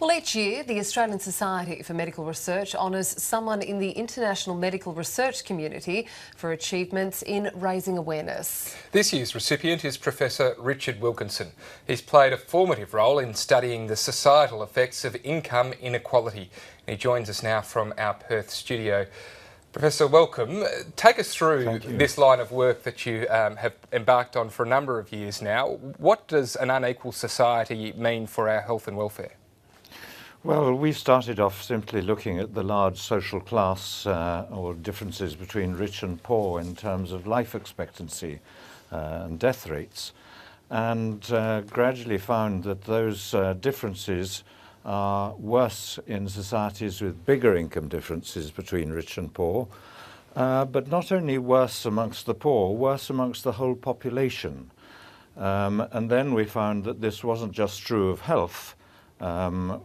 Well, each year, the Australian Society for Medical Research honours someone in the international medical research community for achievements in raising awareness. This year's recipient is Professor Richard Wilkinson. He's played a formative role in studying the societal effects of income inequality. He joins us now from our Perth studio. Professor, welcome. Take us through this line of work that you have embarked on for a number of years now. What does an unequal society mean for our health and welfare? Well, we started off simply looking at the large social class or differences between rich and poor in terms of life expectancy and death rates, and gradually found that those differences are worse in societies with bigger income differences between rich and poor, but not only worse amongst the poor, worse amongst the whole population. And then we found that this wasn't just true of health,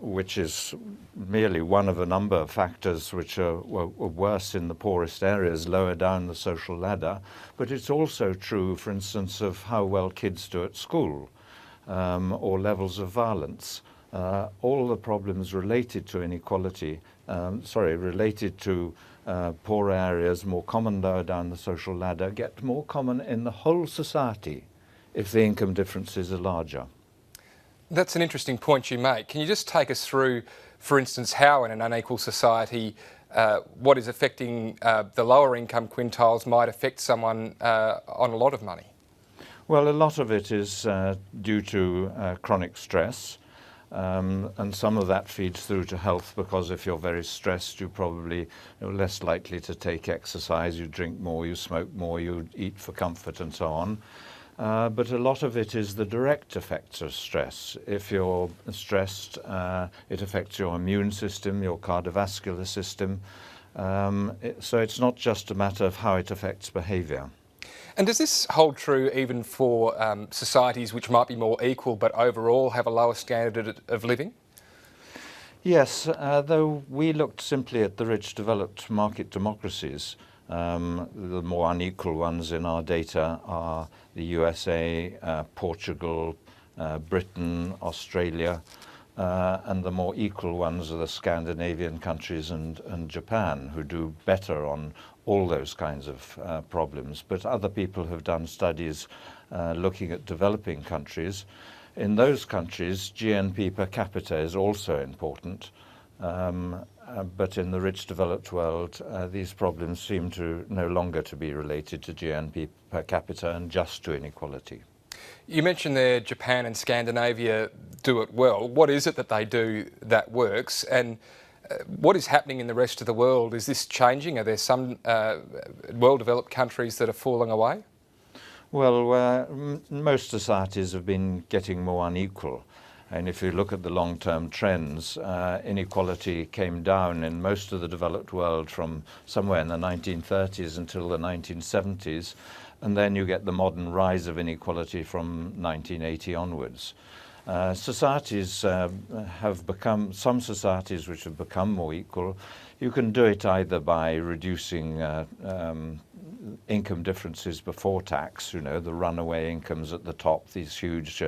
which is merely one of a number of factors which were worse in the poorest areas, lower down the social ladder, but it's also true, for instance, of how well kids do at school or levels of violence. All the problems related to inequality, related to poor areas, more common lower down the social ladder, get more common in the whole society if the income differences are larger. That's an interesting point you make. Can you just take us through, for instance, how in an unequal society what is affecting the lower income quintiles might affect someone on a lot of money? Well, a lot of it is due to chronic stress, and some of that feeds through to health, because if you're very stressed, you're probably less likely to take exercise, you drink more, you smoke more, you eat for comfort and so on. But a lot of it is the direct effects of stress. If you're stressed, it affects your immune system, your cardiovascular system. So it's not just a matter of how it affects behaviour. And does this hold true even for societies which might be more equal but overall have a lower standard of living? Yes, though we looked simply at the rich developed market democracies. The more unequal ones in our data are the USA, Portugal, Britain, Australia, and the more equal ones are the Scandinavian countries and Japan, who do better on all those kinds of problems. But other people have done studies looking at developing countries. In those countries, GNP per capita is also important. But in the rich developed world, these problems seem to no longer to be related to GNP per capita and just to inequality. You mentioned there Japan and Scandinavia do it well. What is it that they do that works, and what is happening in the rest of the world? Is this changing? Are there some well-developed countries that are falling away? Well, most societies have been getting more unequal. And if you look at the long-term trends, inequality came down in most of the developed world from somewhere in the 1930s until the 1970s. And then you get the modern rise of inequality from 1980 onwards. Societies have become, some societies which have become more equal, you can do it either by reducing income differences before tax, the runaway incomes at the top, these huge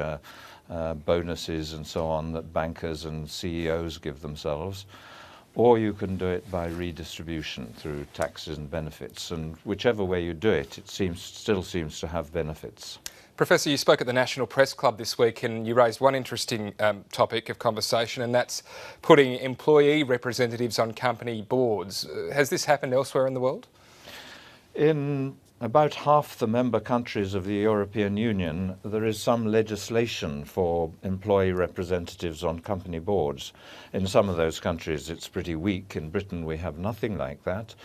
bonuses and so on that bankers and CEOs give themselves, or you can do it by redistribution through taxes and benefits, and whichever way you do it, it still seems to have benefits. Professor, you spoke at the National Press Club this week and you raised one interesting topic of conversation, and that's putting employee representatives on company boards. Has this happened elsewhere in the world? In about half the member countries of the European Union, there is some legislation for employee representatives on company boards. In some of those countries it's pretty weak. In Britain we have nothing like that.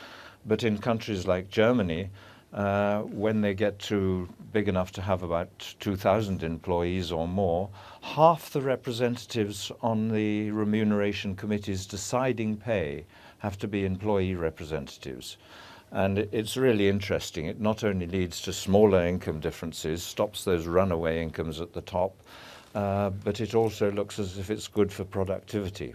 But in countries like Germany, when they get to big enough to have about 2,000 employees or more, half the representatives on the remuneration committees deciding pay have to be employee representatives. And it's really interesting. It not only leads to smaller income differences, stops those runaway incomes at the top, but it also looks as if it's good for productivity.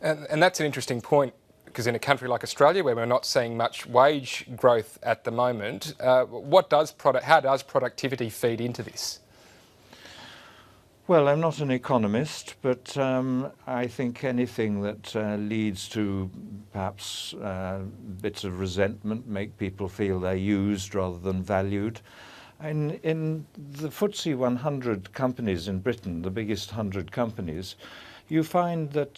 And that's an interesting point, because in a country like Australia, where we're not seeing much wage growth at the moment, how does productivity feed into this? Well, I'm not an economist, but I think anything that leads to perhaps bits of resentment, make people feel they're used rather than valued. In the FTSE 100 companies in Britain, the biggest 100 companies, you find that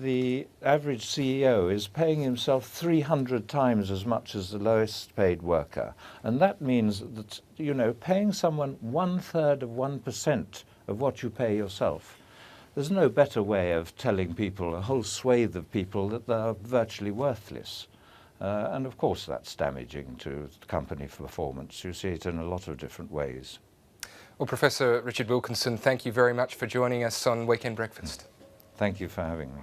the average CEO is paying himself 300 times as much as the lowest paid worker. And that means that, you know, paying someone 1/3 of 1% of what you pay yourself. There's no better way of telling people, a whole swathe of people, that they're virtually worthless. And of course that's damaging to company performance. You see it in a lot of different ways. Well, Professor Richard Wilkinson, thank you very much for joining us on Weekend Breakfast. Thank you for having me.